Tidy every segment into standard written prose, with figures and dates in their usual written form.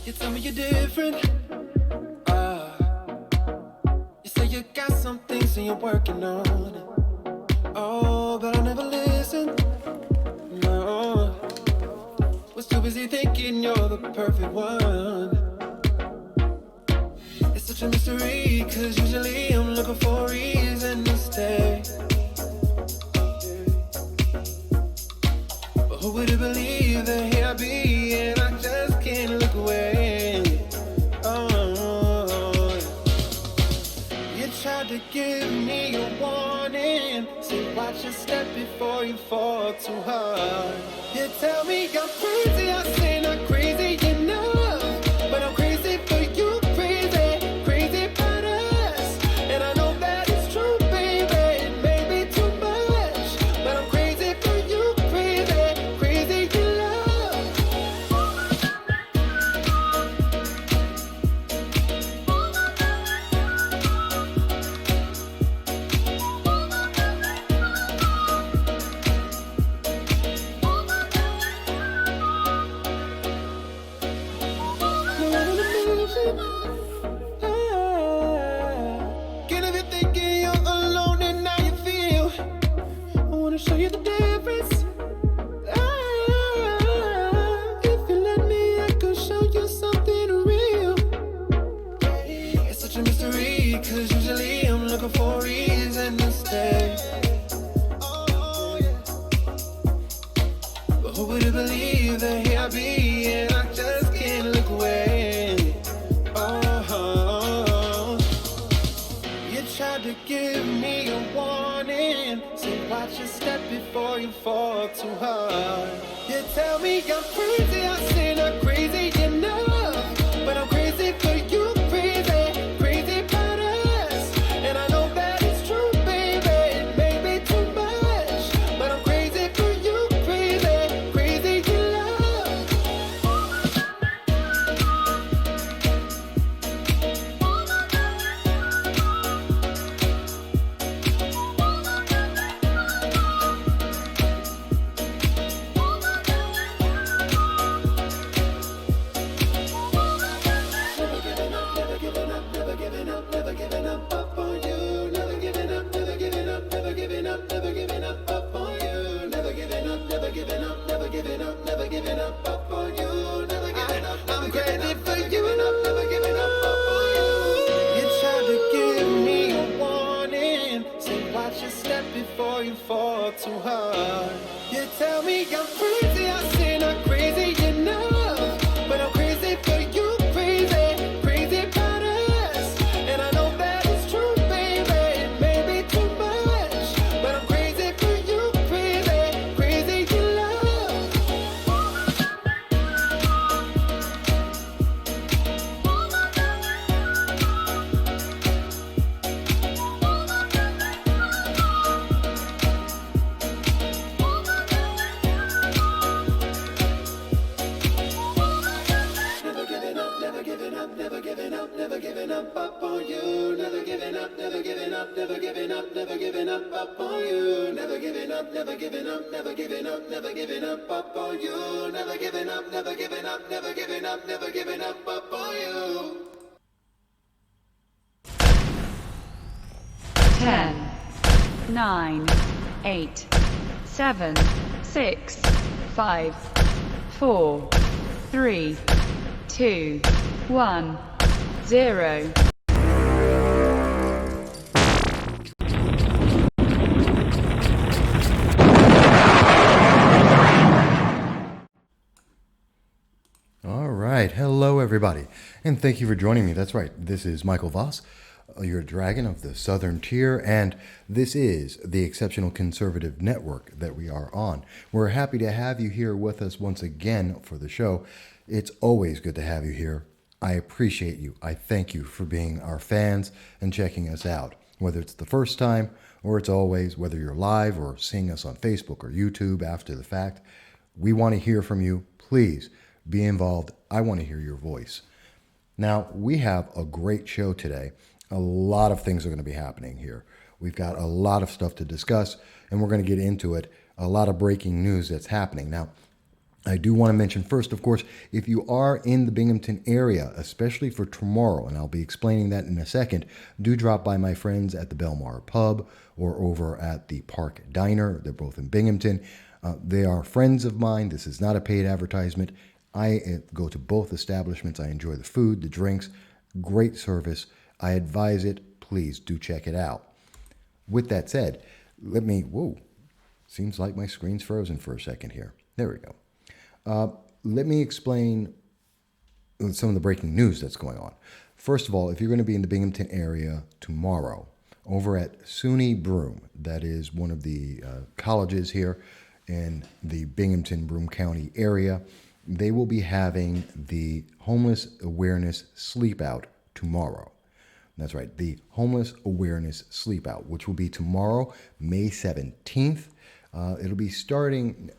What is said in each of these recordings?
You tell me you're different. You say you got some things and you're working on it. Oh, but I never listen. No, was too busy thinking you're the perfect one. It's such a mystery, cause usually I'm looking for a reason to stay. But who would have believed that here I be and I just can't look away. Oh, you tried to give me a warning. Say watch your step before you fall too hard. You tell me I'm crazy, I say not crazy enough. But I'm crazy for you, crazy about us. And I know that it's true, baby, it may be too much. But I'm crazy for you, crazy in love. Get up, you're thinking you're alone and now you feel. I wanna show you the difference. If you let me, I could show you something real. It's such a mystery, cause usually I'm looking for a reason to stay. But who would have believed that here I be and I just can't look away. Oh, you tried to give me a warning. Say watch your step before you fall too hard. You tell me I'm crazy, I say not crazy enough. But I'm crazy for you, crazy about us. And I know that it's true, baby, it may be too much. But I'm crazy for you, crazy in love. Never giving up up on you. Never giving up up on you. Never giving up up on you. Never giving up. I'm crazy for you. Never giving up on you. You tried to give me a warning. Say watch your step before you fall too hard. You tell me I'm crazy, I say not crazy enough. But I'm crazy for you, crazy about us. And I know that it's true, baby, it may be too much. But I'm crazy for you, crazy in love. Never giving up up on you. Never giving up up on you. Never giving up up on you. Never giving up up on you. 10, 9, 8, 7, 6, 5, 4, 3, 2, 1, 0. All right. Hello, everybody. And thank you for joining me. That's right. This is Michael Voss, your dragon of the Southern Tier, and this is the Exceptional Conservative Network that we are on. We're happy to have you here with us once again for the show. It's always good to have you here. I appreciate you. I thank you for being our fans and checking us out, whether it's the first time or it's always, whether you're live or seeing us on Facebook or YouTube after the fact. We want to hear from you. Please be involved. I want to hear your voice. Now, we have a great show today. A lot of things are going to be happening here. We've got a lot of stuff to discuss, and we're going to get into it. A lot of breaking news that's happening. Now, I do want to mention first, of course, if you are in the Binghamton area, especially for tomorrow, and I'll be explaining that in a second, do drop by my friends at the Belmar Pub or over at the Park Diner. They're both in Binghamton. They are friends of mine. This is not a paid advertisement. I go to both establishments. I enjoy the food, the drinks, great service. I advise it. Please do check it out. With that said, seems like my screen's frozen for a second here. There we go. Let me explain some of the breaking news that's going on. First of all, if you're going to be in the Binghamton area tomorrow, over at SUNY Broome, that is one of the colleges here in the Binghamton, Broome County area, they will be having the Homeless Awareness Sleepout tomorrow. That's right, the Homeless Awareness Sleepout, which will be tomorrow, May 17th. It'll be starting,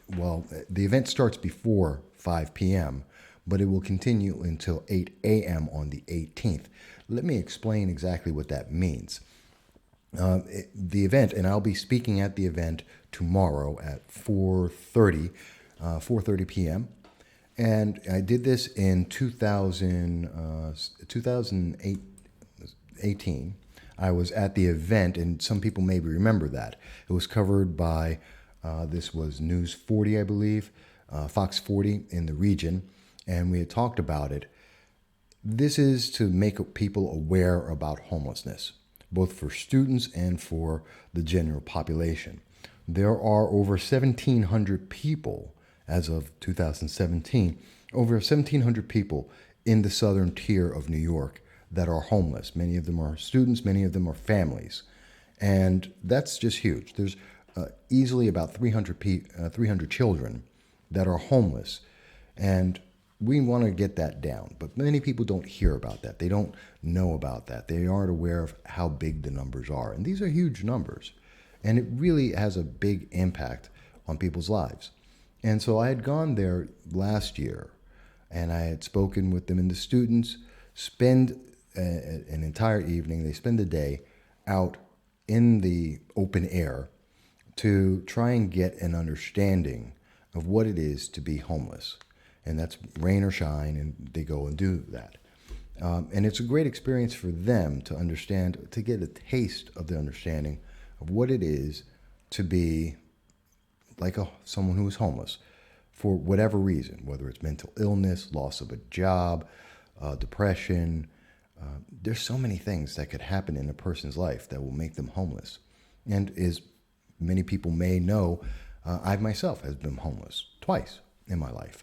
the event starts before 5 p.m., but it will continue until 8 a.m. on the 18th. Let me explain exactly what that means. The event, and I'll be speaking at the event tomorrow at 4:30 p.m., and I did this in 2018. I was at the event, and some people maybe remember that. It was covered by, this was News 40, I believe, Fox 40 in the region, and we had talked about it. This is to make people aware about homelessness, both for students and for the general population. There are over 1,700 people, as of 2017, over 1,700 people in the southern tier of New York that are homeless. Many of them are students, many of them are families. And that's just huge. There's easily about 300 children that are homeless. And we want to get that down. But many people don't hear about that. They don't know about that. They aren't aware of how big the numbers are. And these are huge numbers. And it really has a big impact on people's lives. And so I had gone there last year, and I had spoken with them, and the students spend an entire evening, they spend the day out in the open air to try and get an understanding of what it is to be homeless. And that's rain or shine, and they go and do that. And it's a great experience for them to understand, to get a taste of the understanding of what it is to be like someone who is homeless for whatever reason, whether it's mental illness, loss of a job, depression. There's so many things that could happen in a person's life that will make them homeless. And as many people may know, I myself have been homeless twice in my life.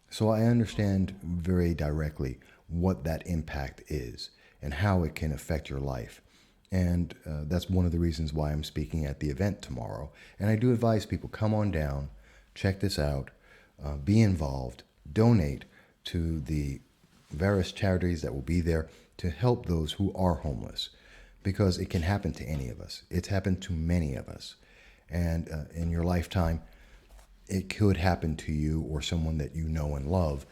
So I understand very directly what that impact is and how it can affect your life. And that's one of the reasons why I'm speaking at the event tomorrow. And I do advise people, come on down, check this out, be involved, donate to the various charities that will be there to help those who are homeless, because it can happen to any of us. It's happened to many of us. And in your lifetime, it could happen to you or someone that you know and love.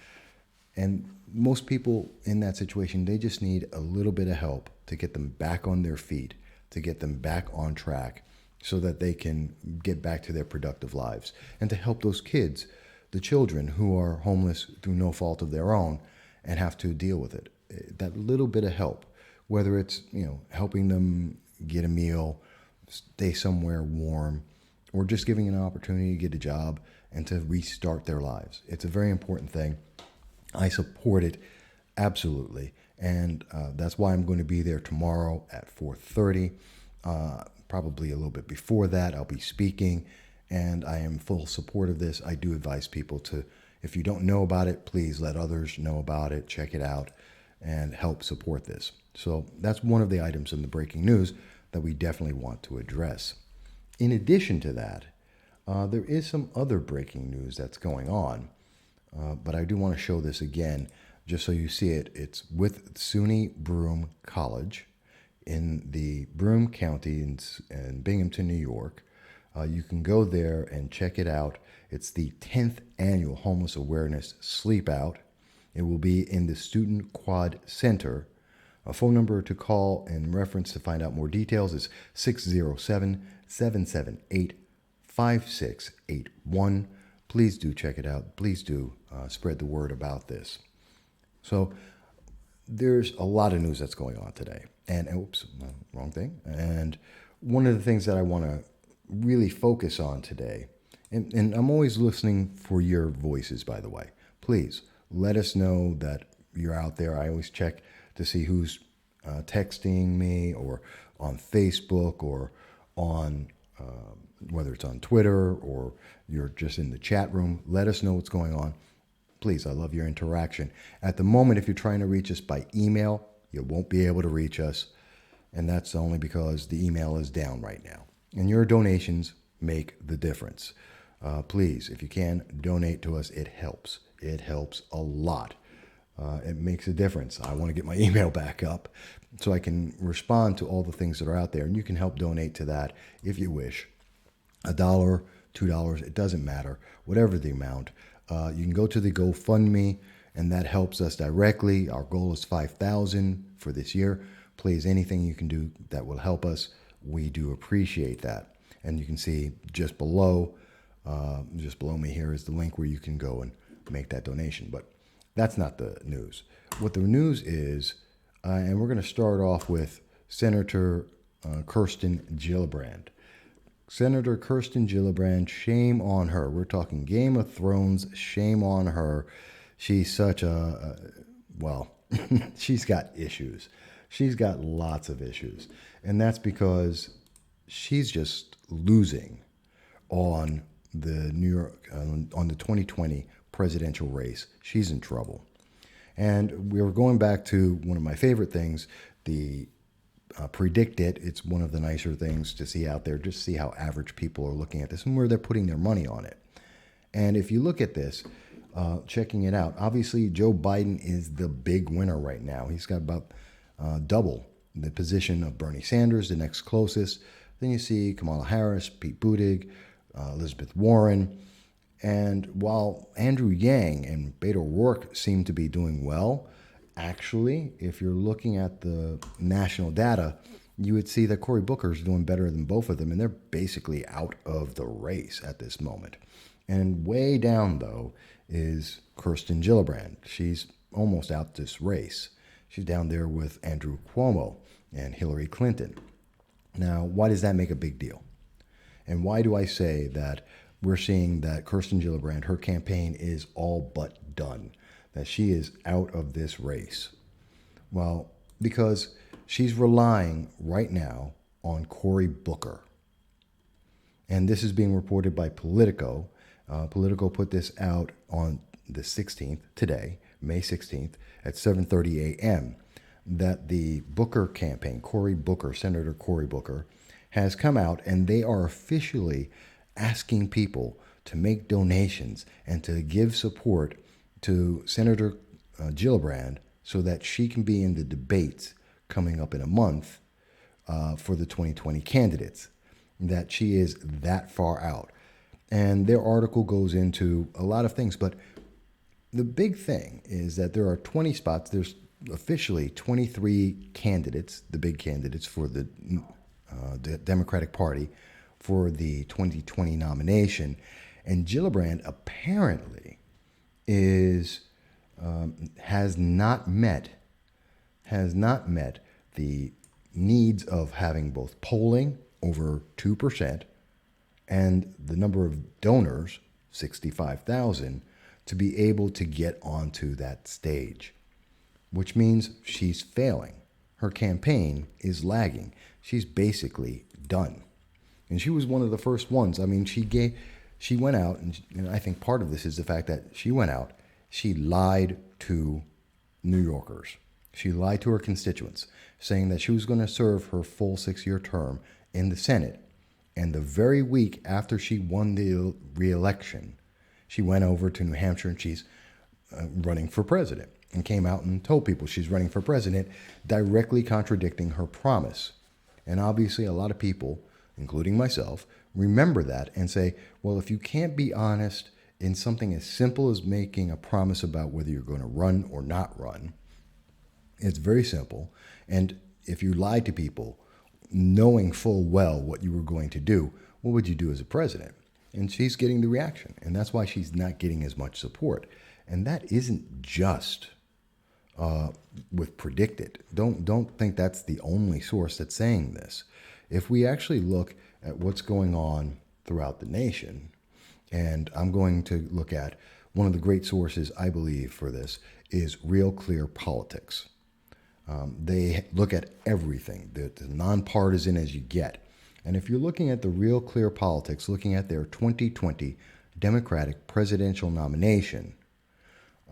And most people in that situation, they just need a little bit of help to get them back on their feet, to get them back on track so that they can get back to their productive lives, and to help those kids, the children who are homeless through no fault of their own and have to deal with it. That little bit of help, whether it's, helping them get a meal, stay somewhere warm, or just giving an opportunity to get a job and to restart their lives. It's a very important thing. I support it absolutely. And that's why I'm going to be there tomorrow at 4:30. Probably a little bit before that, I'll be speaking. And I am full support of this. I do advise people to, if you don't know about it, please let others know about it, check it out, and help support this. So that's one of the items in the breaking news that we definitely want to address. In addition to that, there is some other breaking news that's going on, but I do want to show this again, just so you see it. It's with SUNY Broome College in the Broome County in Binghamton, New York. You can go there and check it out. It's the 10th Annual Homeless Awareness Sleepout. It will be in the Student Quad Center. A phone number to call in reference to find out more details is 607-778-5681. please do check it out. Please do spread the word about this. So there's a lot of news that's going on today. And oops, wrong thing. And one of the things that I want to really focus on today, and I'm always listening for your voices, by the way. Please let us know that you're out there. I always check to see who's texting me or on Facebook or on whether it's on Twitter or you're just in the chat room. Let us know what's going on. Please, I love your interaction. At the moment, if you're trying to reach us by email, you won't be able to reach us. And that's only because the email is down right now. And your donations make the difference. Please, if you can, donate to us. It helps. It helps a lot. It makes a difference. I want to get my email back up so I can respond to all the things that are out there. And you can help donate to that if you wish. $1, $2, it doesn't matter. Whatever the amount. You can go to the GoFundMe, and that helps us directly. Our goal is $5,000 for this year. Please, anything you can do that will help us, we do appreciate that. And you can see just below me here is the link where you can go and make that donation. But that's not the news. What the news is, and we're going to start off with Senator Kirsten Gillibrand. Senator Kirsten Gillibrand, shame on her. We're talking Game of Thrones, shame on her. She's such well, she's got issues. She's got lots of issues. And that's because she's just losing on the on the 2020 presidential race. She's in trouble. And we were going back to one of my favorite things, the Predict It. It's one of the nicer things to see out there, just see how average people are looking at this and where they're putting their money on it. And if you look at this, checking it out, obviously Joe Biden is the big winner right now. He's got about double the position of Bernie Sanders, the next closest. Then you see Kamala Harris, Pete Buttigieg, Elizabeth Warren. And while Andrew Yang and Beto O'Rourke seem to be doing well, actually, if you're looking at the national data, you would see that Cory Booker is doing better than both of them, and they're basically out of the race at this moment. And way down, though, is Kirsten Gillibrand. She's almost out this race. She's down there with Andrew Cuomo and Hillary Clinton. Now, why does that make a big deal? And why do I say that we're seeing that Kirsten Gillibrand, her campaign is all but done, that she is out of this race? Well, because she's relying right now on Cory Booker. And this is being reported by Politico. Politico put this out on the 16th, today, May 16th, at 7:30 a.m., that the Booker campaign, Cory Booker, Senator Cory Booker, has come out and they are officially asking people to make donations and to give support to Senator Gillibrand so that she can be in the debates coming up in a month for the 2020 candidates, that she is that far out. And their article goes into a lot of things, but the big thing is that there are 20 spots. There's officially 23 candidates, the big candidates for the Democratic Party for the 2020 nomination. And Gillibrand apparently has not met the needs of having both polling over 2% and the number of donors, 65,000, to be able to get onto that stage, which means she's failing. Her campaign is lagging. She's basically done. And she was one of the first ones. I mean, she went out, and I think part of this is the fact that she went out, she lied to New Yorkers. She lied to her constituents, saying that she was going to serve her full 6-year term in the Senate. And the very week after she won the re-election, she went over to New Hampshire and she's running for president, and came out and told people she's running for president, directly contradicting her promise. And obviously a lot of people, including myself, remember that and say, well, if you can't be honest in something as simple as making a promise about whether you're going to run or not run, it's very simple. And if you lied to people, knowing full well what you were going to do, what would you do as a president? And she's getting the reaction. And that's why she's not getting as much support. And that isn't just with predicted. Don't think that's the only source that's saying this. If we actually look at what's going on throughout the nation, and I'm going to look at one of the great sources I believe for this is Real Clear Politics. They look at everything, the nonpartisan as you get. And if you're looking at the Real Clear Politics, looking at their 2020 Democratic presidential nomination,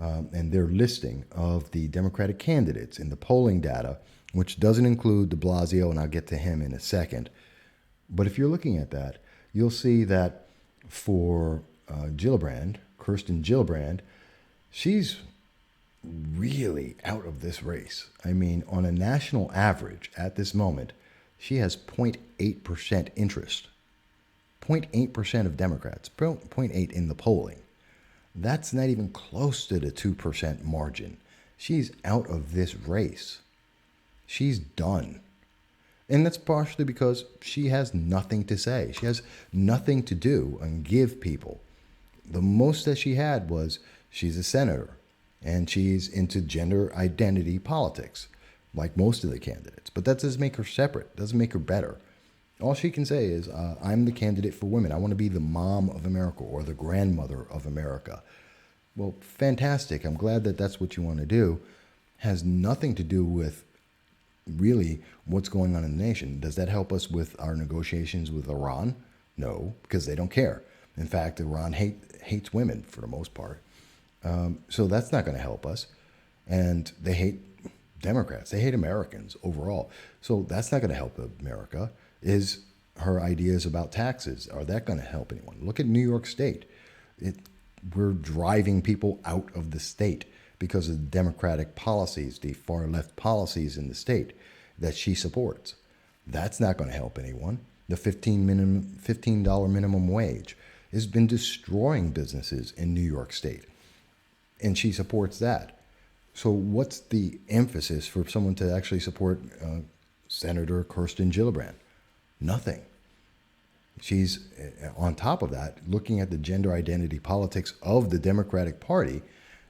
and their listing of the Democratic candidates in the polling data, which doesn't include de Blasio, and I'll get to him in a second. But if you're looking at that, you'll see that for Gillibrand, Kirsten Gillibrand, she's really out of this race. I mean, on a national average at this moment, she has 0.8% interest. 0.8% of Democrats, 0.8 in the polling. That's not even close to the 2% margin. She's out of this race. She's done. And that's partially because she has nothing to say. She has nothing to do and give people. The most that she had was she's a senator and she's into gender identity politics, like most of the candidates. But that doesn't make her separate, doesn't make her better. All she can say is, I'm the candidate for women. I want to be the mom of America or the grandmother of America. Well, fantastic. I'm glad that that's what you want to do. Has nothing to do with really what's going on in the nation. Does that help us with our negotiations with Iran? No, because they don't care. In fact, Iran hates women for the most part. So that's not going to help us. And they hate Democrats. They hate Americans overall. So that's not going to help America. Is her ideas about taxes, are that going to help anyone? Look at New York State. We're driving people out of the state because of the Democratic policies, the far left policies in the state that she supports. That's not going to help anyone. The $15 minimum wage has been destroying businesses in New York State, and she supports that. So what's the emphasis for someone to actually support Senator Kirsten Gillibrand? Nothing. She's, on top of that, looking at the gender identity politics of the Democratic Party,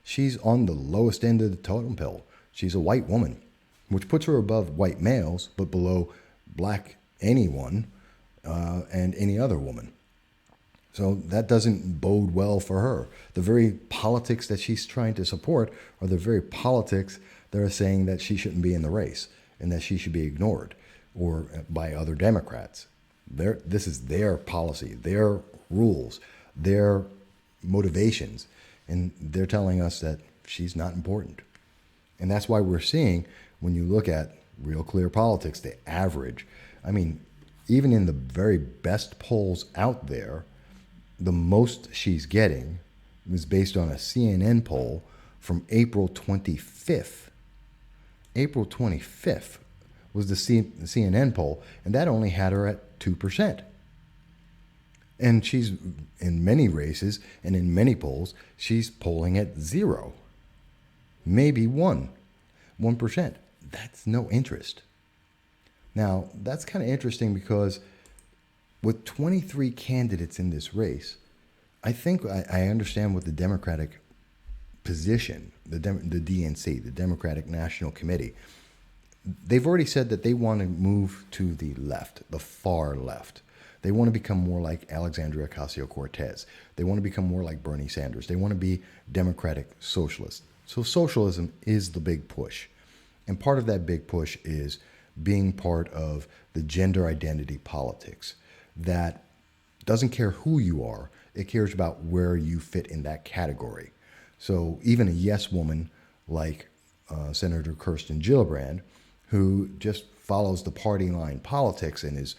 she's on the lowest end of the totem pole. She's a white woman, which puts her above white males, but below black anyone and any other woman. So that doesn't bode well for her. The very politics that she's trying to support are the very politics that are saying that she shouldn't be in the race and that she should be ignored or by other Democrats. This is their policy, their rules, their motivations, and they're telling us that she's not important. And that's why we're seeing, when you look at Real Clear Politics, the average, I mean, even in the very best polls out there, the most she's getting was based on a CNN poll from April 25th. April 25th was the CNN poll, and that only had her at 2%. And she's, in many races and in many polls, she's polling at 0. Maybe 1%. That's no interest. Now, that's kind of interesting because with 23 candidates in this race, I think I understand what the Democratic position, the DNC, the Democratic National Committee, they've already said that they want to move to the left, the far left. They want to become more like Alexandria Ocasio-Cortez. They want to become more like Bernie Sanders. They want to be democratic socialists. So socialism is the big push. And part of that big push is being part of the gender identity politics that doesn't care who you are. It cares about where you fit in that category. So even a yes woman like Senator Kirsten Gillibrand, who just follows the party line politics and is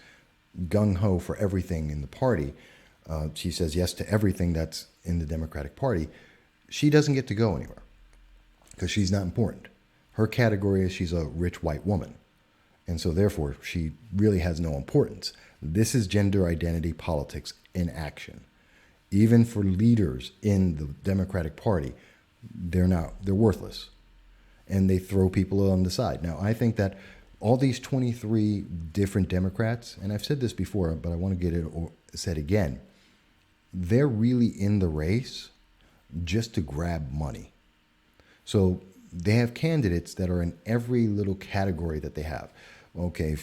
gung-ho for everything in the party, she says yes to everything that's in the Democratic Party, she doesn't get to go anywhere because she's not important. Her category is she's a rich white woman. And so therefore, she really has no importance. This is gender identity politics in action. Even for leaders in the Democratic Party, they're worthless. And they throw people on the side. Now, I think that all these 23 different Democrats, and I've said this before, but I want to get it said again, they're really in the race just to grab money. So they have candidates that are in every little category that they have. Okay,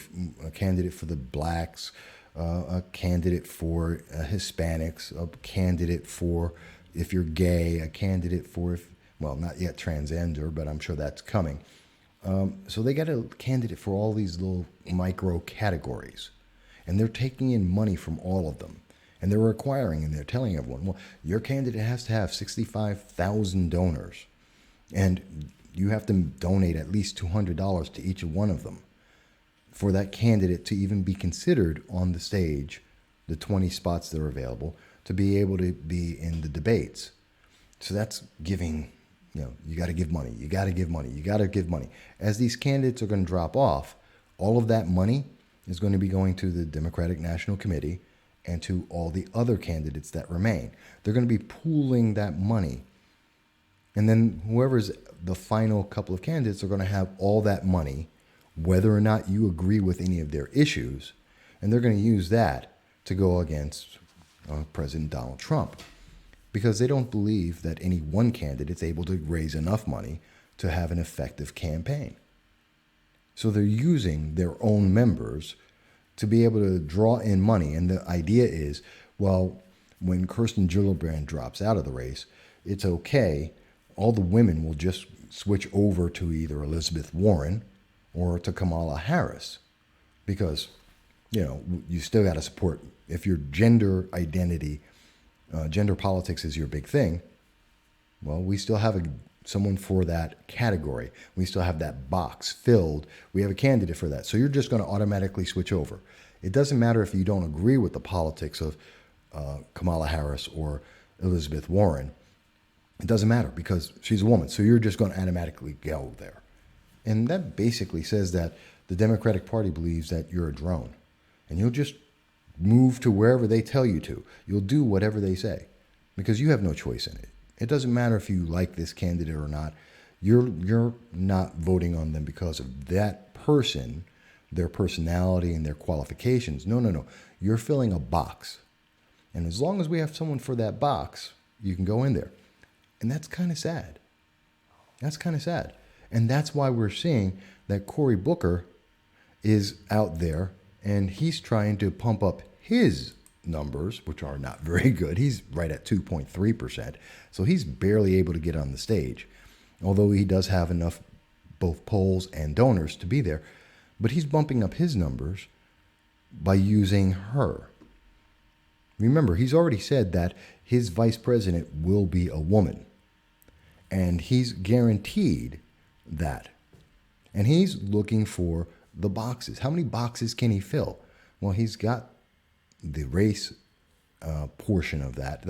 a candidate for the blacks, a candidate for Hispanics, a candidate for if you're gay, a candidate for, well, not yet transgender, but I'm sure that's coming. So they got a candidate for all these little micro categories. And they're taking in money from all of them. And they're requiring, and they're telling everyone, well, your candidate has to have 65,000 donors. And you have to donate at least $200 to each one of them for that candidate to even be considered on the stage, the 20 spots that are available, to be able to be in the debates. So that's giving, you got to give money, you got to give money, you got to give money. As these candidates are going to drop off, all of that money is going to be going to the Democratic National Committee and to all the other candidates that remain. They're going to be pooling that money. And then whoever's the final couple of candidates are going to have all that money, whether or not you agree with any of their issues, and they're going to use that to go against President Donald Trump, because they don't believe that any one candidate's able to raise enough money to have an effective campaign. So they're using their own members to be able to draw in money. And the idea is, well, when Kirsten Gillibrand drops out of the race, it's okay. All the women will just switch over to either Elizabeth Warren or to Kamala Harris, because, you still got to support, if your gender identity, gender politics is your big thing, well, we still have someone for that category. We still have that box filled. We have a candidate for that. So you're just going to automatically switch over. It doesn't matter if you don't agree with the politics of Kamala Harris or Elizabeth Warren. It doesn't matter because she's a woman. So you're just going to automatically go there. And that basically says that the Democratic Party believes that you're a drone and you'll just move to wherever they tell you to. You'll do whatever they say because you have no choice in it. It doesn't matter if you like this candidate or not. You're not voting on them because of that person, their personality and their qualifications. No. You're filling a box. And as long as we have someone for that box, you can go in there. And that's kind of sad. And that's why we're seeing that Cory Booker is out there and he's trying to pump up his numbers, which are not very good. He's right at 2.3%. So he's barely able to get on the stage, although he does have enough both polls and donors to be there. But he's bumping up his numbers by using her. Remember, he's already said that his vice president will be a woman. And he's guaranteed that. And he's looking for the boxes. How many boxes can he fill? Well, he's got the race portion of that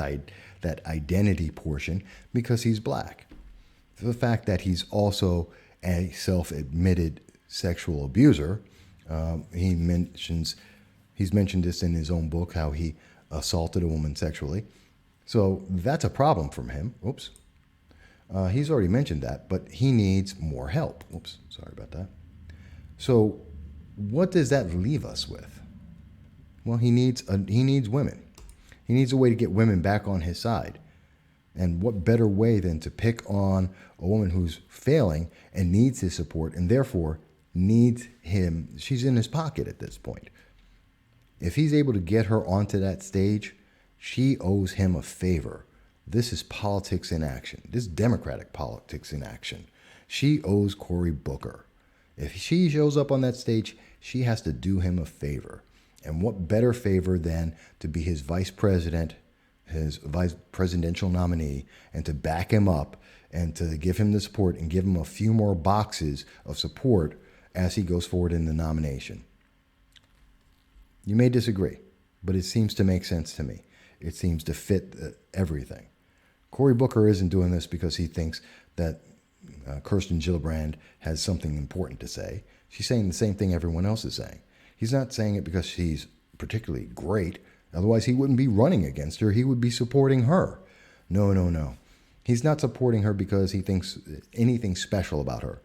identity portion, because he's black. The fact that he's also a self-admitted sexual abuser, he's mentioned this in his own book, how he assaulted a woman sexually. So that's a problem from him. Oops. He's already mentioned that, but he needs more help. Oops, sorry about that. So what does that leave us with? Well, he needs women. He needs a way to get women back on his side. And what better way than to pick on a woman who's failing and needs his support and therefore needs him. She's in his pocket at this point. If he's able to get her onto that stage, she owes him a favor. This is politics in action. This is Democratic politics in action. She owes Cory Booker. If she shows up on that stage, she has to do him a favor. And what better favor than to be his vice president, his vice presidential nominee, and to back him up and to give him the support and give him a few more boxes of support as he goes forward in the nomination. You may disagree, but it seems to make sense to me. It seems to fit everything. Cory Booker isn't doing this because he thinks that Kirsten Gillibrand has something important to say. She's saying the same thing everyone else is saying. He's not saying it because she's particularly great. Otherwise, he wouldn't be running against her. He would be supporting her. No. He's not supporting her because he thinks anything special about her.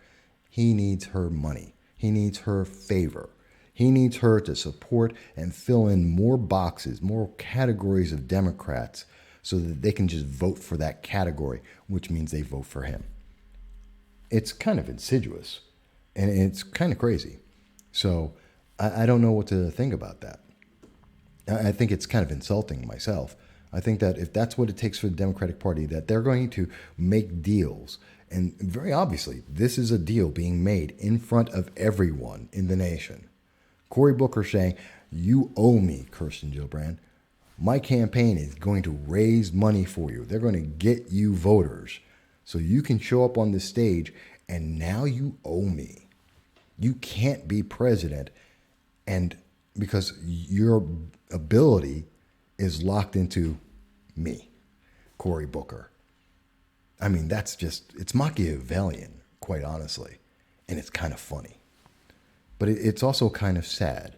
He needs her money. He needs her favor. He needs her to support and fill in more boxes, more categories of Democrats so that they can just vote for that category, which means they vote for him. It's kind of insidious and it's kind of crazy. So I don't know what to think about that. I think it's kind of insulting myself. I think that if that's what it takes for the Democratic Party, that they're going to make deals. And very obviously, this is a deal being made in front of everyone in the nation. Cory Booker saying, you owe me, Kirsten Gillibrand. My campaign is going to raise money for you. They're going to get you voters so you can show up on the stage, and now you owe me. You can't be president, and because your ability is locked into me, Cory Booker. I mean, it's Machiavellian, quite honestly, and it's kind of funny. But it's also kind of sad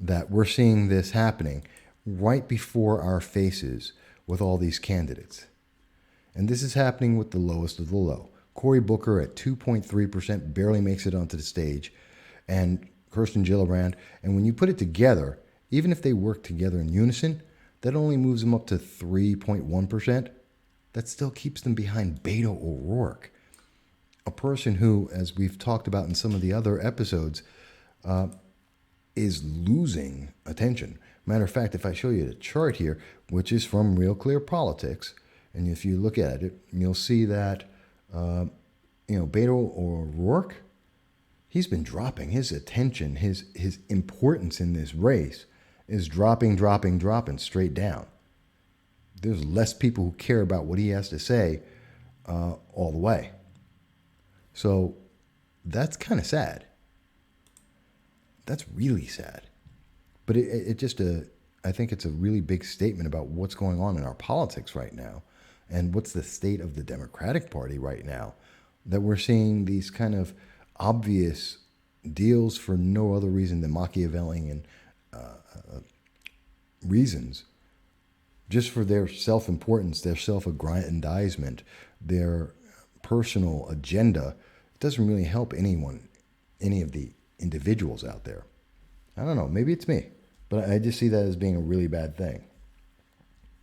that we're seeing this happening right before our faces with all these candidates. And this is happening with the lowest of the low. Cory Booker at 2.3% barely makes it onto the stage, and Kirsten Gillibrand. And when you put it together, even if they work together in unison, that only moves them up to 3.1%. That still keeps them behind Beto O'Rourke, a person who, as we've talked about in some of the other episodes, is losing attention. Matter of fact, if I show you the chart here, which is from Real Clear Politics, and if you look at it, you'll see that Beto O'Rourke, he's been dropping his attention, his importance in this race is dropping straight down. There's less people who care about what he has to say all the way. So that's kind of sad. That's really sad. But I think it's a really big statement about what's going on in our politics right now and what's the state of the Democratic Party right now, that we're seeing these kind of obvious deals for no other reason than Machiavellian reasons, just for their self-importance, their self-aggrandizement, their personal agenda. It doesn't really help anyone, any of the individuals out there. I don't know, maybe it's me, but I just see that as being a really bad thing.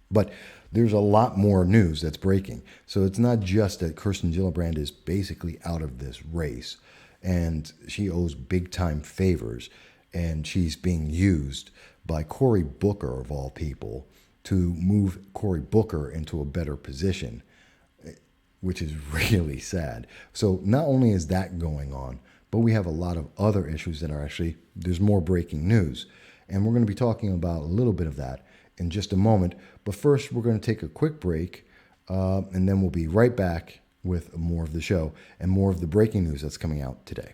But there's a lot more news that's breaking. So it's not just that Kirsten Gillibrand is basically out of this race and she owes big time favors and she's being used by Cory Booker, of all people, to move Cory Booker into a better position, which is really sad. So not only is that going on, but we have a lot of other issues that are actually, there's more breaking news. And we're going to be talking about a little bit of that in just a moment. But first, we're going to take a quick break, and then we'll be right back with more of the show and more of the breaking news that's coming out today.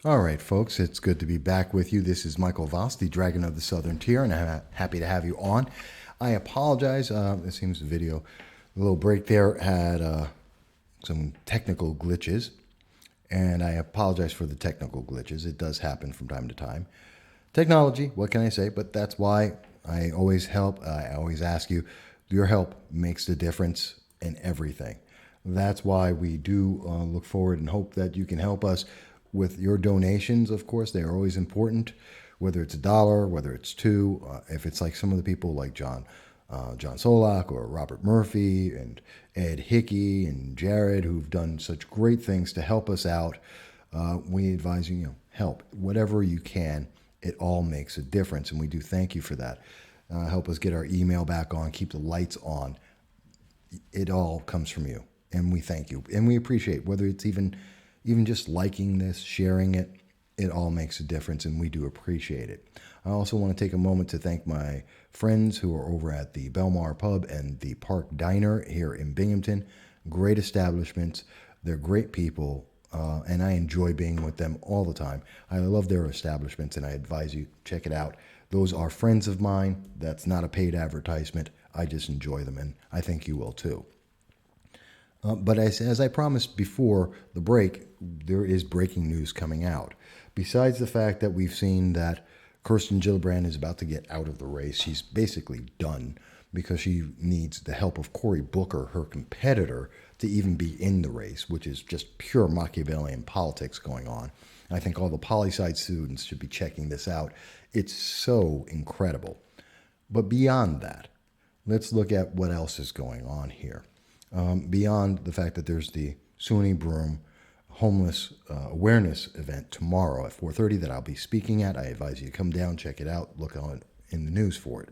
All right, folks, it's good to be back with you. This is Michael Voss, the Dragon of the Southern Tier, and I'm happy to have you on. I apologize. It seems the video, a little break there, had some technical glitches, and I apologize for the technical glitches. It does happen from time to time. Technology, what can I say? But that's why I always help. I always ask you, your help makes the difference in everything. That's why we do look forward and hope that you can help us with your donations. Of course, they are always important, whether it's $1, whether it's $2. If it's like some of the people like John Solak or Robert Murphy and Ed Hickey and Jared, who've done such great things to help us out, we advise you, help whatever you can. It all makes a difference, and we do thank you for that. Help us get our email back on, keep the lights on. It all comes from you, and we thank you, and we appreciate whether it's even just liking this, sharing it. It all makes a difference, and we do appreciate it. I also want to take a moment to thank my friends who are over at the Belmar Pub and the Park Diner here in Binghamton. Great establishments. They're great people, and I enjoy being with them all the time. I love their establishments, and I advise you, check it out. Those are friends of mine. That's not a paid advertisement. I just enjoy them, and I think you will too. But as I promised before the break, there is breaking news coming out. Besides the fact that we've seen that Kirsten Gillibrand is about to get out of the race, she's basically done because she needs the help of Cory Booker, her competitor, to even be in the race, which is just pure Machiavellian politics going on. I think all the poli-sci students should be checking this out. It's so incredible. But beyond that, let's look at what else is going on here. Beyond the fact that there's the SUNY Broome homeless awareness event tomorrow at 4:30 that I'll be speaking at. I advise you to come down, check it out, look on in the news for it.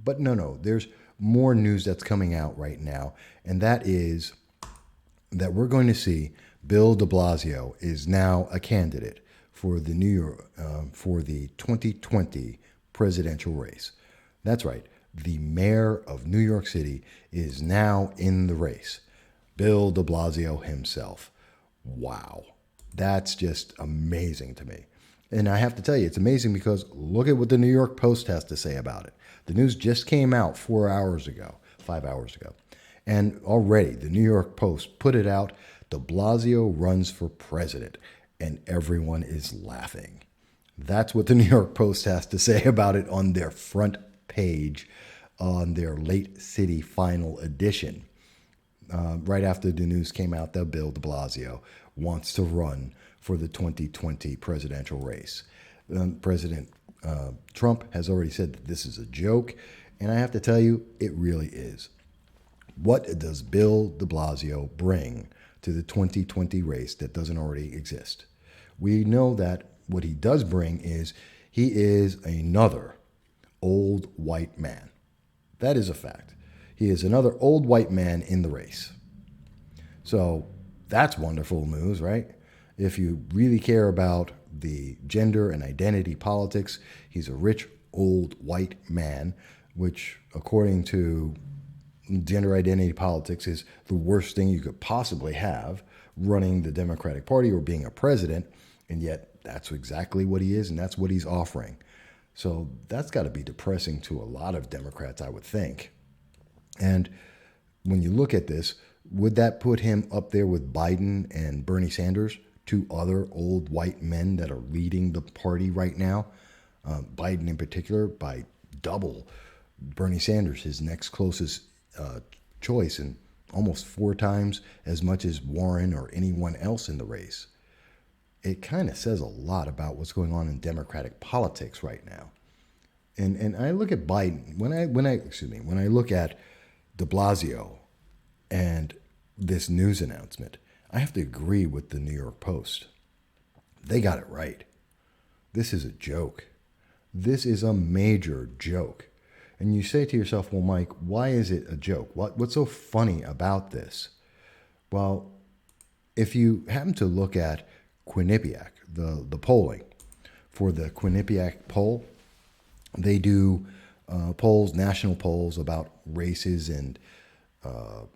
But no, there's more news that's coming out right now, and that is that we're going to see Bill de Blasio is now a candidate for the for the 2020 presidential race. That's right. The mayor of New York City is now in the race. Bill de Blasio himself. Wow. That's just amazing to me. And I have to tell you, it's amazing because look at what the New York Post has to say about it. The news just came out 5 hours ago. And already the New York Post put it out, de Blasio runs for president, and everyone is laughing. That's what the New York Post has to say about it on their front page on their late city final edition. Right after the news came out that Bill de Blasio wants to run for the 2020 presidential race. President Trump has already said that this is a joke, and I have to tell you, it really is. What does Bill de Blasio bring to the 2020 race that doesn't already exist? We know that what he does bring is he is another old white man. That is a fact. He is another old white man in the race. So that's wonderful news, right? If you really care about the gender and identity politics, he's a rich old white man, which according to gender identity politics is the worst thing you could possibly have, running the Democratic Party or being a president. And yet that's exactly what he is, and that's what he's offering. So that's got to be depressing to a lot of Democrats, I would think. And when you look at this, would that put him up there with Biden and Bernie Sanders, two other old white men that are leading the party right now? Biden in particular by double. Bernie Sanders, his next closest choice, and almost 4 times as much as Warren or anyone else in the race. It kind of says a lot about what's going on in Democratic politics right now. And I look at Biden, when I look at de Blasio and this news announcement, I have to agree with the New York Post. They got it right. This is a joke. This is a major joke. And you say to yourself, well, Mike, why is it a joke? What's so funny about this? Well, if you happen to look at Quinnipiac, the polling for the Quinnipiac poll, they do polls, national polls about races and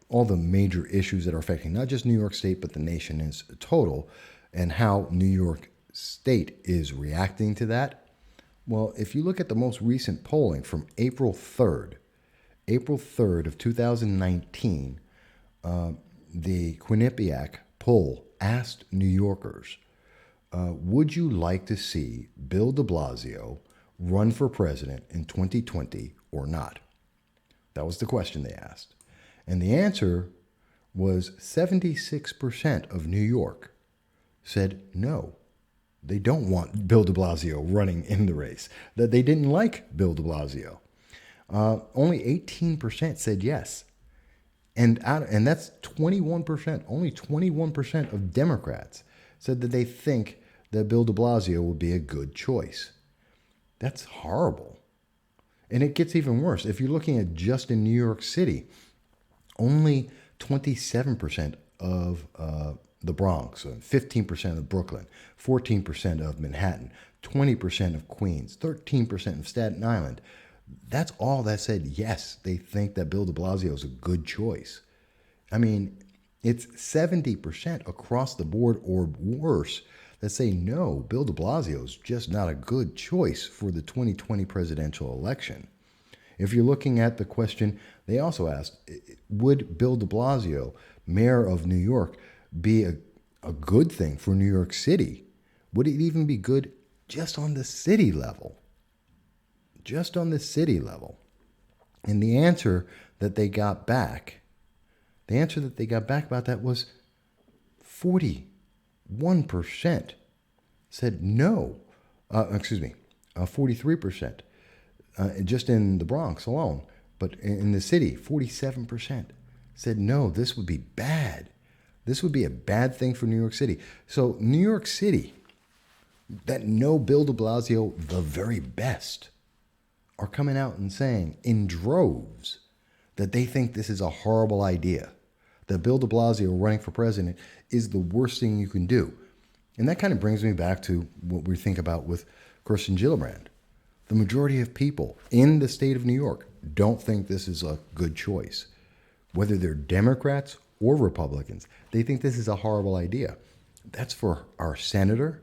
all the major issues that are affecting not just New York State, but the nation as a total, and how New York State is reacting to that. Well, if you look at the most recent polling from April 3rd of 2019, the Quinnipiac poll asked New Yorkers, would you like to see Bill de Blasio run for president in 2020 or not? That was the question they asked. And the answer was 76% of New York said no. They don't want Bill de Blasio running in the race, that they didn't like Bill de Blasio. Only 18% said yes. And that's 21%. Only 21% of Democrats said that they think that Bill de Blasio would be a good choice. That's horrible. And it gets even worse. If you're looking at just in New York City, only 27% of the Bronx, 15% of Brooklyn, 14% of Manhattan, 20% of Queens, 13% of Staten Island. That's all that said yes, they think that Bill de Blasio is a good choice. I mean, it's 70% across the board or worse that say no, Bill de Blasio is just not a good choice for the 2020 presidential election. If you're looking at the question, they also asked, would Bill de Blasio, mayor of New York, be a good thing for New York City? Would it even be good just on the city level? Just on the city level. And the answer that they got back about that was 41% said no. 43%. Just in the Bronx alone. But in the city, 47% said no, this would be bad. This would be a bad thing for New York City. So New York City, that know Bill de Blasio the very best, are coming out and saying in droves that they think this is a horrible idea, that Bill de Blasio running for president is the worst thing you can do. And that kind of brings me back to what we think about with Kirsten Gillibrand. The majority of people in the state of New York don't think this is a good choice. Whether they're Democrats or Republicans, they think this is a horrible idea. That's for our senator.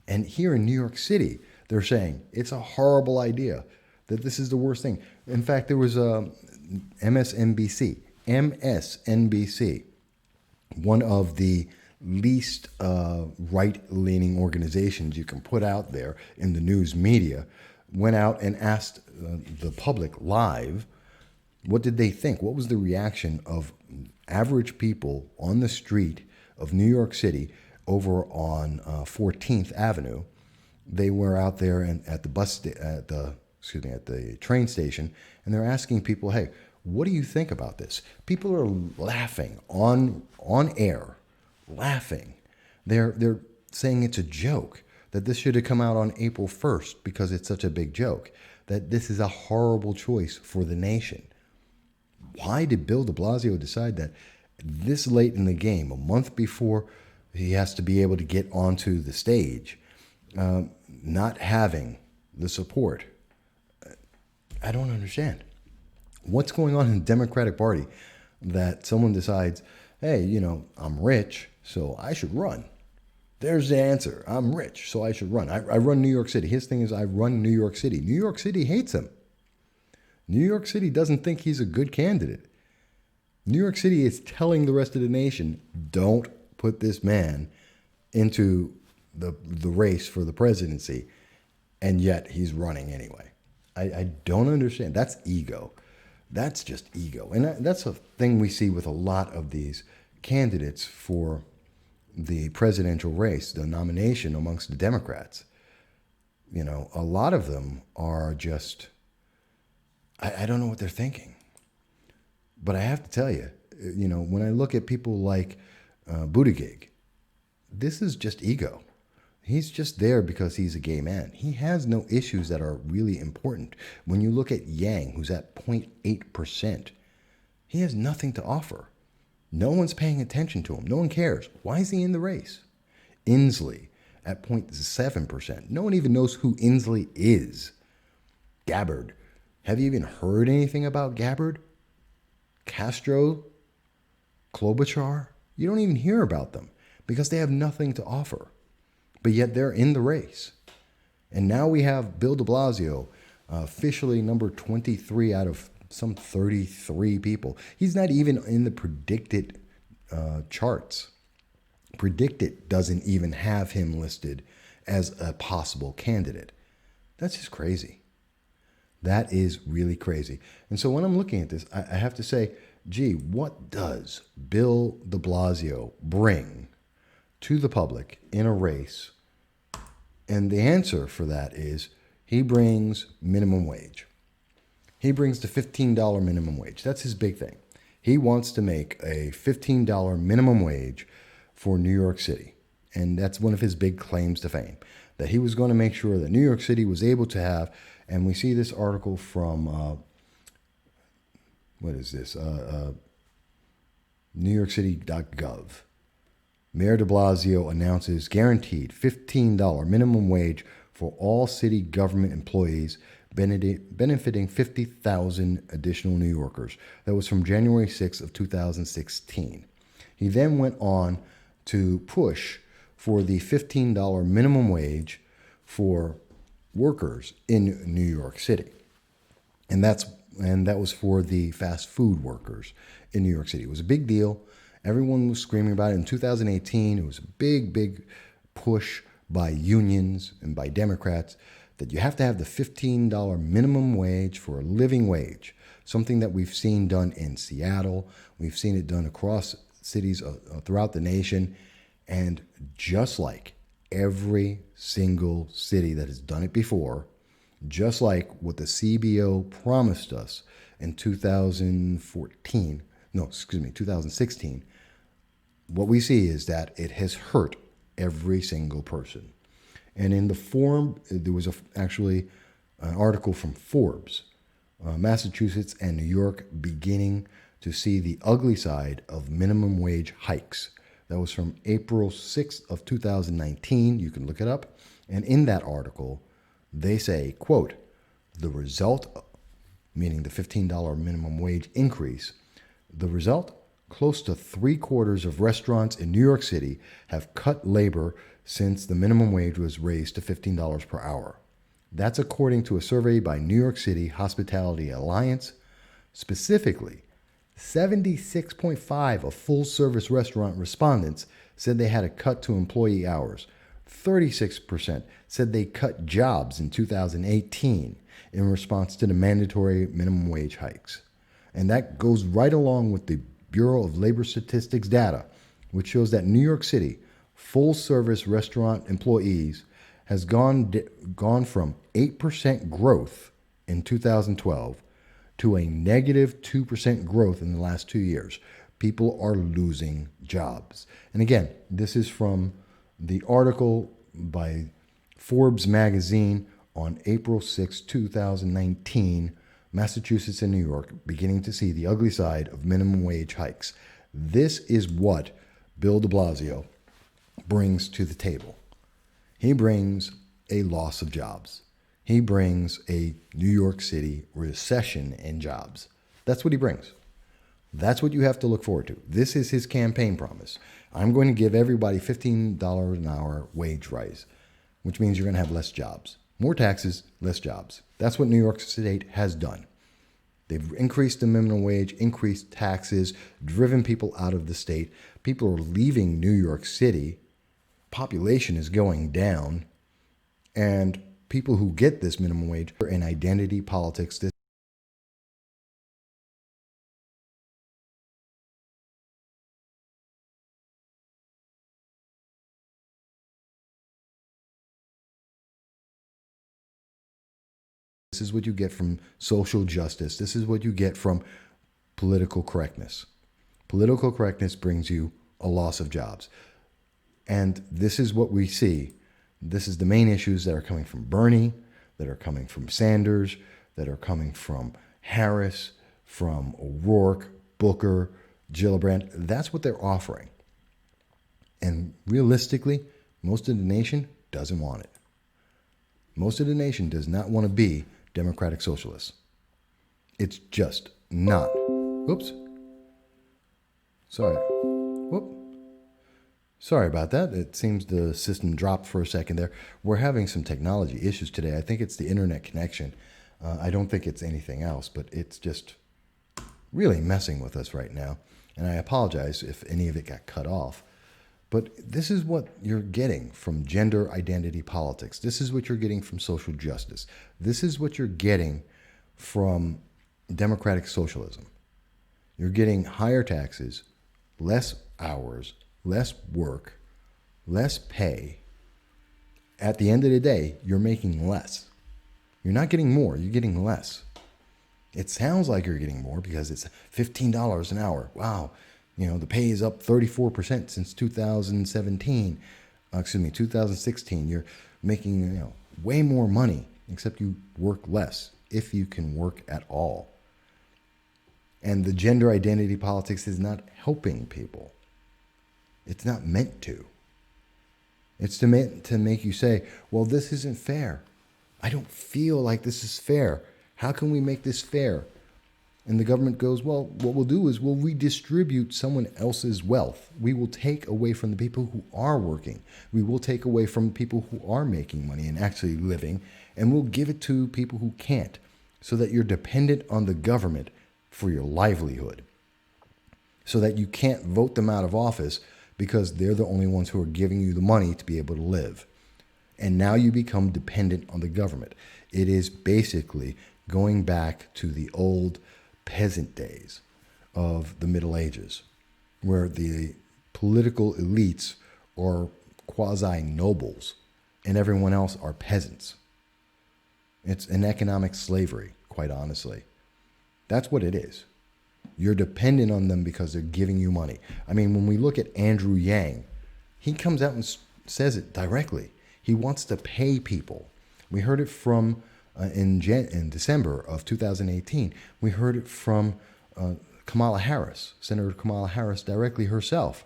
And here in New York City, they're saying it's a horrible idea, that this is the worst thing. In fact, there was MSNBC, one of the least right-leaning organizations you can put out there in the news media, went out and asked the public live, what did they think? What was the reaction of average people on the street of New York City over on 14th Avenue? They were out there and at the train station, and they're asking people, hey, what do you think about this? People are laughing on air, laughing. They're saying it's a joke, that this should have come out on April 1st because it's such a big joke, that this is a horrible choice for the nation. Why did Bill de Blasio decide that this late in the game, a month before he has to be able to get onto the stage, not having the support? I don't understand. What's going on in the Democratic Party that someone decides, hey, I'm rich, so I should run. There's the answer. I'm rich, so I should run. I run New York City. His thing is I run New York City. New York City hates him. New York City doesn't think he's a good candidate. New York City is telling the rest of the nation, don't put this man into the race for the presidency, and yet he's running anyway. I don't understand. That's ego. That's just ego. And that's a thing we see with a lot of these candidates for the presidential race, the nomination amongst the Democrats. A lot of them are just I don't know what they're thinking. But I have to tell you, when I look at people like Buttigieg, this is just ego. He's just there because he's a gay man. He has no issues that are really important. When you look at Yang, who's at 0.8%, he has nothing to offer. No one's paying attention to him. No one cares. Why is he in the race? Inslee at 0.7%. No one even knows who Inslee is. Gabbard. Have you even heard anything about Gabbard? Castro? Klobuchar? You don't even hear about them because they have nothing to offer. But yet they're in the race. And now we have Bill de Blasio, officially number 23 out of some 33 people. He's not even in the predicted charts. Predicted doesn't even have him listed as a possible candidate. That's just crazy. That is really crazy. And so when I'm looking at this, I have to say, gee, what does Bill de Blasio bring to the public in a race? And the answer for that is he brings minimum wage. He brings the $15 minimum wage. That's his big thing. He wants to make a $15 minimum wage for New York City. And that's one of his big claims to fame, that he was going to make sure that New York City was able to have, and we see this article from, NewYorkCity.gov. Mayor de Blasio announces guaranteed $15 minimum wage for all city government employees, benefiting 50,000 additional New Yorkers. That was from January 6th of 2016. He then went on to push for the $15 minimum wage for workers in New York City. And that was for the fast food workers in New York City. It was a big deal. Everyone was screaming about it. In 2018, it was a big push by unions and by Democrats that you have to have the $15 minimum wage for a living wage, something that we've seen done in Seattle. We've seen it done across cities throughout the nation. And just like every single city that has done it before, just like what the CBO promised us in 2016, what we see is that it has hurt every single person. And in the forum, there was actually an article from Forbes, Massachusetts and New York beginning to see the ugly side of minimum wage hikes. That was from April 6th of 2019. You can look it up. And in that article, they say, quote, the result, meaning the $15 minimum wage increase, the result, close to 3/4 of restaurants in New York City have cut labor since the minimum wage was raised to $15 per hour. That's according to a survey by New York City Hospitality Alliance. Specifically, 76.5% of full-service restaurant respondents said they had a cut to employee hours. 36% said they cut jobs in 2018 in response to the mandatory minimum wage hikes. And that goes right along with the Bureau of Labor Statistics data, which shows that New York City full-service restaurant employees has gone from 8% growth in 2012 to a negative 2% growth in the last 2 years. People are losing jobs. And again, this is from the article by Forbes magazine on April 6, 2019, Massachusetts and New York beginning to see the ugly side of minimum wage hikes. This is what Bill de Blasio brings to the table. He brings a loss of jobs. He brings a New York City recession in jobs. That's what he brings. That's what you have to look forward to. This is his campaign promise. I'm going to give everybody $15 an hour wage rise, which means you're going to have less jobs. More taxes, less jobs. That's what New York State has done. They've increased the minimum wage, increased taxes, driven people out of the state. People are leaving New York City. Population is going down. And people who get this minimum wage are in identity politics. This This is what you get from social justice. This is what you get from political correctness. Political correctness brings you a loss of jobs. And this is what we see. This is the main issues that are coming from Bernie, that are coming from Sanders, that are coming from Harris, from O'Rourke, Booker, Gillibrand. That's what they're offering. And realistically, most of the nation doesn't want it. Most of the nation does not want to be democratic socialists. It's just not. Oops. Sorry. Whoop. Sorry about that. It seems the system dropped for a second there. We're having some technology issues today. I think it's the internet connection. I don't think it's anything else, but it's just really messing with us right now. And I apologize if any of it got cut off. But this is what you're getting from gender identity politics. This is what you're getting from social justice. This is what you're getting from democratic socialism. You're getting higher taxes, less hours, less work, less pay. At the end of the day, you're making less. You're not getting more, you're getting less. It sounds like you're getting more because it's $15 an hour. Wow. The pay is up 34% since 2016. You're making, way more money, except you work less, if you can work at all. And the gender identity politics is not helping people. It's not meant to. It's meant to make you say, well, this isn't fair. I don't feel like this is fair. How can we make this fair? And the government goes, well, what we'll do is we'll redistribute someone else's wealth. We will take away from the people who are working. We will take away from people who are making money and actually living, and we'll give it to people who can't, so that you're dependent on the government for your livelihood, so that you can't vote them out of office because they're the only ones who are giving you the money to be able to live. And now you become dependent on the government. It is basically going back to the old peasant days of the Middle Ages, where the political elites are quasi-nobles and everyone else are peasants. It's an economic slavery, quite honestly. That's what it is. You're dependent on them because they're giving you money. I mean, when we look at Andrew Yang, he comes out and says it directly. He wants to pay people. We heard it from in December of 2018. We heard it from Kamala Harris, Senator Kamala Harris directly herself.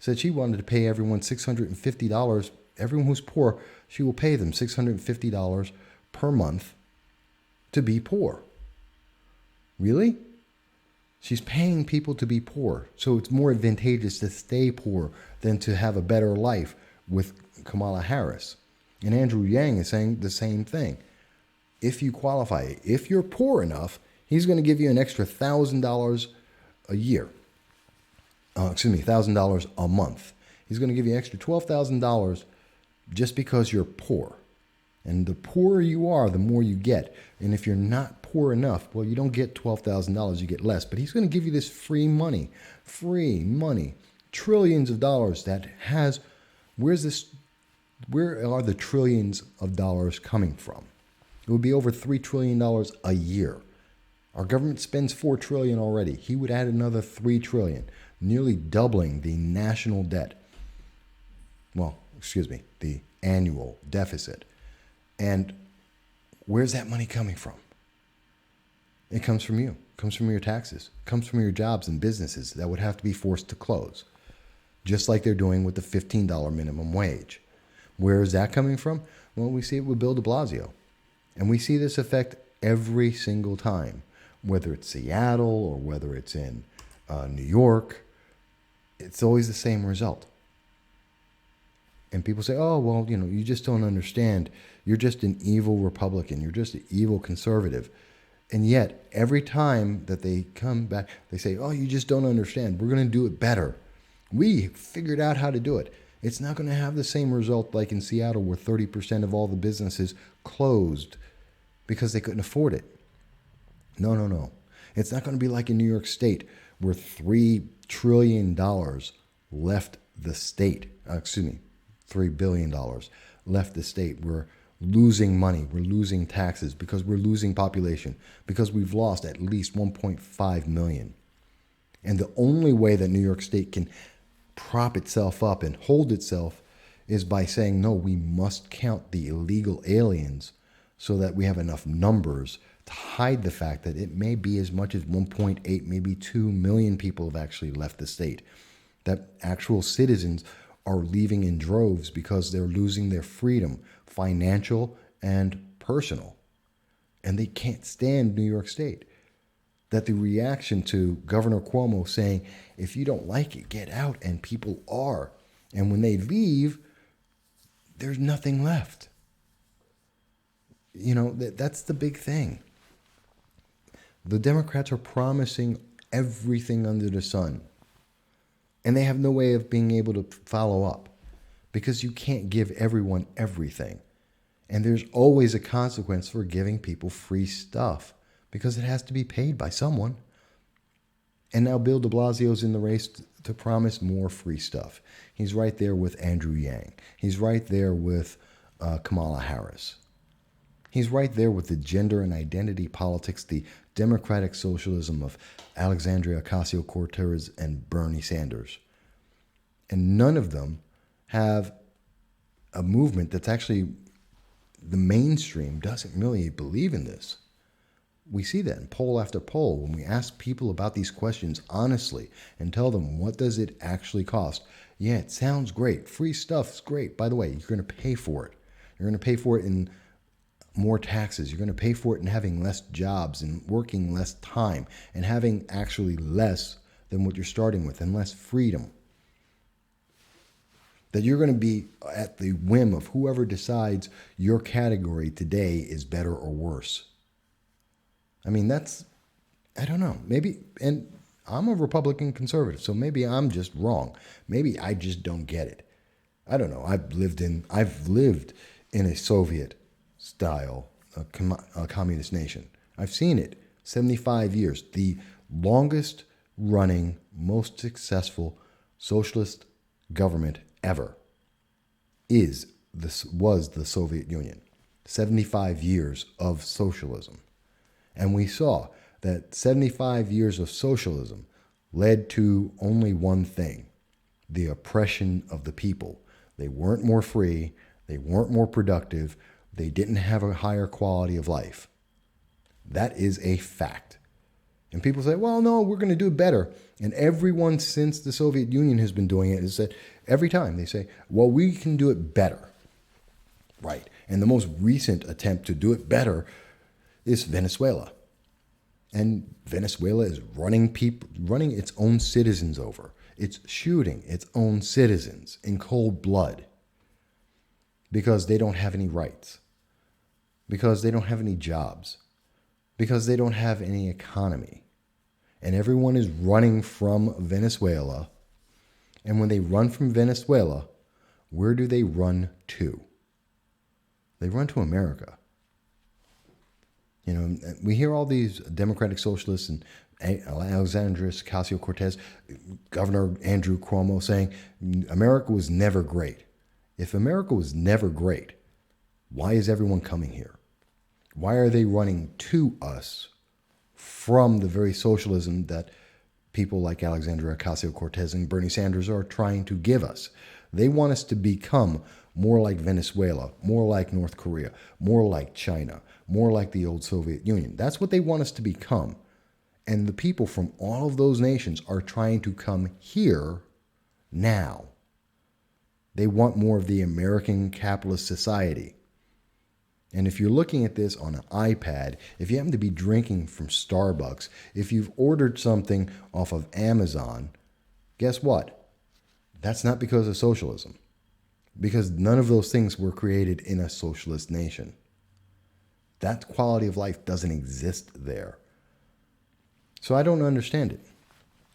Said she wanted to pay everyone $650. Everyone who's poor, she will pay them $650 per month to be poor. Really? She's paying people to be poor. So it's more advantageous to stay poor than to have a better life with Kamala Harris. And Andrew Yang is saying the same thing. If you qualify, if you're poor enough, he's going to give you an extra $1,000 a year. $1,000 a month. He's going to give you an extra $12,000 just because you're poor. And the poorer you are, the more you get. And if you're not poor enough, well, you don't get $12,000, you get less. But he's going to give you this free money, trillions of dollars that has, where are the trillions of dollars coming from? It would be over $3 trillion a year. Our government spends $4 trillion already. He would add another $3 trillion, nearly doubling the national debt. The annual deficit. And where's that money coming from? It comes from you. It comes from your taxes. It comes from your jobs and businesses that would have to be forced to close, just like they're doing with the $15 minimum wage. Where is that coming from? Well, we see it with Bill de Blasio. And we see this effect every single time, whether it's Seattle or whether it's in New York. It's always the same result. And people say, oh, well, you just don't understand. You're just an evil Republican. You're just an evil conservative. And yet, every time that they come back, they say, oh, you just don't understand. We're going to do it better. We figured out how to do it. It's not going to have the same result like in Seattle, where 30% of all the businesses closed because they couldn't afford it. No. It's not going to be like in New York State, where $3 trillion left the state. $3 billion left the state, where losing money, we're losing taxes, because we're losing population, because we've lost at least 1.5 million. And the only way that New York State can prop itself up and hold itself is by saying, no, we must count the illegal aliens so that we have enough numbers to hide the fact that it may be as much as 1.8, maybe 2 million people have actually left the state. That actual citizens are leaving in droves because they're losing their freedom, financial and personal. And they can't stand New York State. That the reaction to Governor Cuomo saying, if you don't like it, get out, and people are. And when they leave, there's nothing left. You know, that's the big thing. The Democrats are promising everything under the sun. And they have no way of being able to follow up, because you can't give everyone everything. And there's always a consequence for giving people free stuff, because it has to be paid by someone. And now Bill de Blasio's in the race to promise more free stuff. He's right there with Andrew Yang. He's right there with Kamala Harris. He's right there with the gender and identity politics, the democratic socialism of Alexandria Ocasio-Cortez and Bernie Sanders. And none of them have a movement that's actually, the mainstream doesn't really believe in this. We see that in poll after poll. When we ask people about these questions honestly and tell them, what does it actually cost? Yeah, it sounds great. Free stuff's great. By the way, you're going to pay for it. You're going to pay for it in more taxes. You're going to pay for it in having less jobs and working less time and having actually less than what you're starting with and less freedom. That you're going to be at the whim of whoever decides your category today is better or worse. I mean, I don't know. Maybe, and I'm a Republican conservative, so maybe I'm just wrong. Maybe I just don't get it. I don't know. I've lived in a Soviet style, a communist nation. I've seen it. 75 years. The longest running, most successful socialist government ever was the Soviet Union. 75 years of socialism. And we saw that 75 years of socialism led to only one thing: the oppression of the people. They weren't more free. They weren't more productive. They didn't have a higher quality of life. That is a fact. And people say, well, no, we're going to do it better. And everyone since the Soviet Union has been doing it is that every time they say, well, we can do it better. Right. And the most recent attempt to do it better is Venezuela. And Venezuela is running its own citizens over. It's shooting its own citizens in cold blood because they don't have any rights, because they don't have any jobs, because they don't have any economy. And everyone is running from Venezuela. And when they run from Venezuela, where do they run to? They run to America. You know, we hear all these democratic socialists and Alexandria Ocasio-Cortez, Governor Andrew Cuomo saying America was never great. If America was never great, why is everyone coming here? Why are they running to us from the very socialism that people like Alexandria Ocasio-Cortez and Bernie Sanders are trying to give us? They want us to become more like Venezuela, more like North Korea, more like China, more like the old Soviet Union. That's what they want us to become. And the people from all of those nations are trying to come here now. They want more of the American capitalist society. And if you're looking at this on an iPad, if you happen to be drinking from Starbucks, if you've ordered something off of Amazon, guess what? That's not because of socialism. Because none of those things were created in a socialist nation. That quality of life doesn't exist there. So I don't understand it.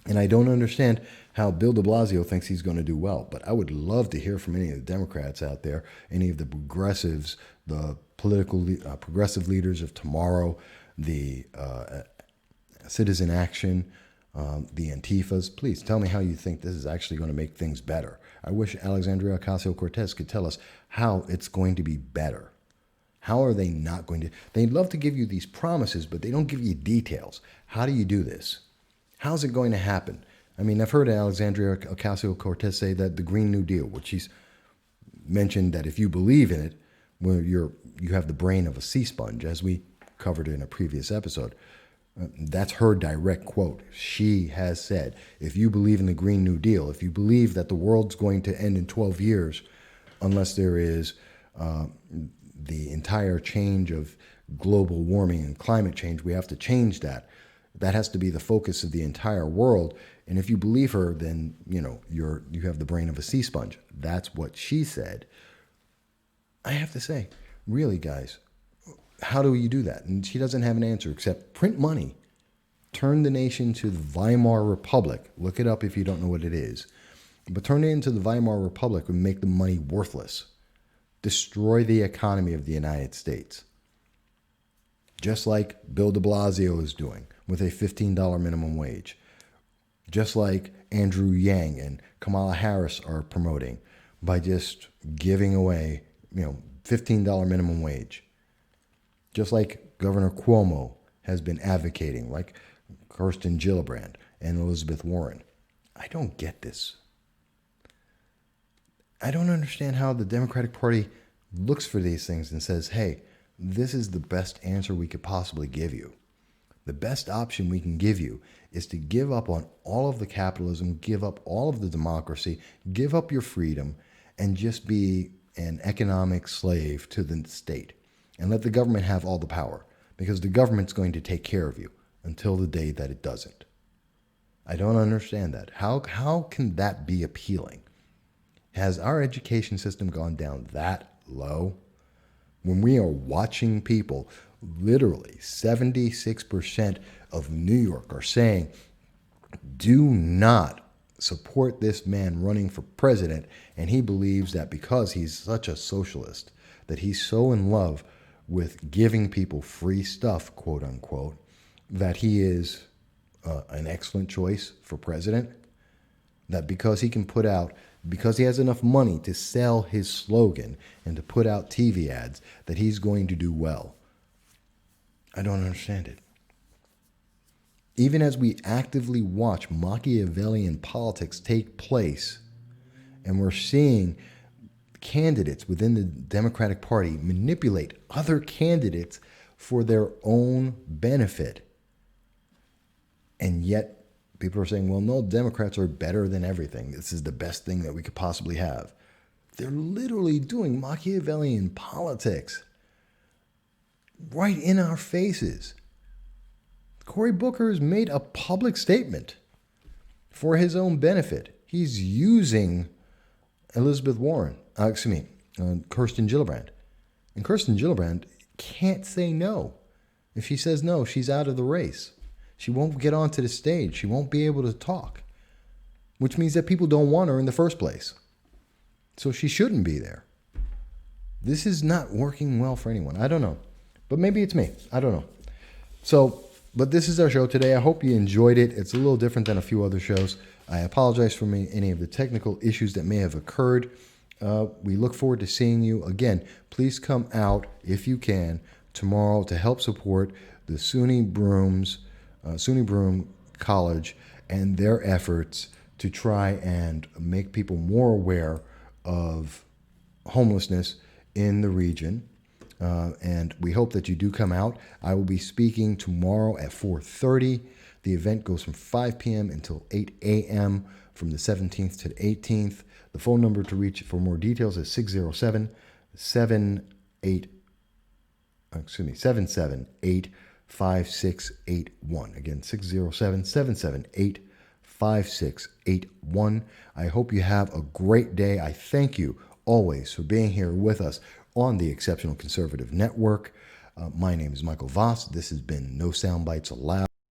And I don't understand how Bill de Blasio thinks he's going to do well. But I would love to hear from any of the Democrats out there, any of the progressives, the political progressive leaders of tomorrow, the Citizen Action, the Antifas. Please tell me how you think this is actually going to make things better. I wish Alexandria Ocasio-Cortez could tell us how it's going to be better. How are they not going to? They love to give you these promises, but they don't give you details. How do you do this? How's it going to happen? I mean, I've heard Alexandria Ocasio-Cortez say that the Green New Deal, which she's mentioned that if you believe in it, well, you have the brain of a sea sponge, as we covered in a previous episode. That's her direct quote. She has said, if you believe in the Green New Deal, if you believe that the world's going to end in 12 years, unless there is the entire change of global warming and climate change, we have to change that. That has to be the focus of the entire world. And if you believe her, then you have the brain of a sea sponge. That's what she said. I have to say, really, guys, how do you do that? And she doesn't have an answer except print money, turn the nation to the Weimar Republic. Look it up if you don't know what it is. But turn it into the Weimar Republic and make the money worthless. Destroy the economy of the United States. Just like Bill de Blasio is doing with a $15 minimum wage. Just like Andrew Yang and Kamala Harris are promoting by just giving away, $15 minimum wage. Just like Governor Cuomo has been advocating, like Kirsten Gillibrand and Elizabeth Warren. I don't get this. I don't understand how the Democratic Party looks for these things and says, hey, this is the best answer we could possibly give you. The best option we can give you is to give up on all of the capitalism, give up all of the democracy, give up your freedom, and just be an economic slave to the state. And let the government have all the power, because the government's going to take care of you until the day that it doesn't. I don't understand that. How can that be appealing? Has our education system gone down that low? When we are watching people, literally 76% of New York are saying, do not support this man running for president, and he believes that because he's such a socialist, that he's so in love with giving people free stuff, quote unquote, that he is an excellent choice for president, that because he has enough money to sell his slogan and to put out TV ads, that he's going to do well. I don't understand it. Even as we actively watch Machiavellian politics take place, and we're seeing candidates within the Democratic Party manipulate other candidates for their own benefit. And yet people are saying, well, no, Democrats are better than everything. This is the best thing that we could possibly have. They're literally doing Machiavellian politics right in our faces. Cory Booker has made a public statement for his own benefit. He's using Kirsten Gillibrand. And Kirsten Gillibrand can't say no. If she says no, she's out of the race. She won't get onto the stage. She won't be able to talk, which means that people don't want her in the first place. So she shouldn't be there. This is not working well for anyone. I don't know. But maybe it's me. I don't know. But this is our show today. I hope you enjoyed it. It's a little different than a few other shows. I apologize for any of the technical issues that may have occurred. We look forward to seeing you again. Please come out, if you can, tomorrow to help support the SUNY Broome College and their efforts to try and make people more aware of homelessness in the region. And we hope that you do come out. I will be speaking tomorrow at 4:30. The event goes from 5 p.m. until 8 a.m. from the 17th to the 18th. The phone number to reach for more details is 778-5681. Again, 607-778-5681. I hope you have a great day. I thank you always for being here with us on the Exceptional Conservative Network. My name is Michael Voss. This has been No Soundbites Allowed.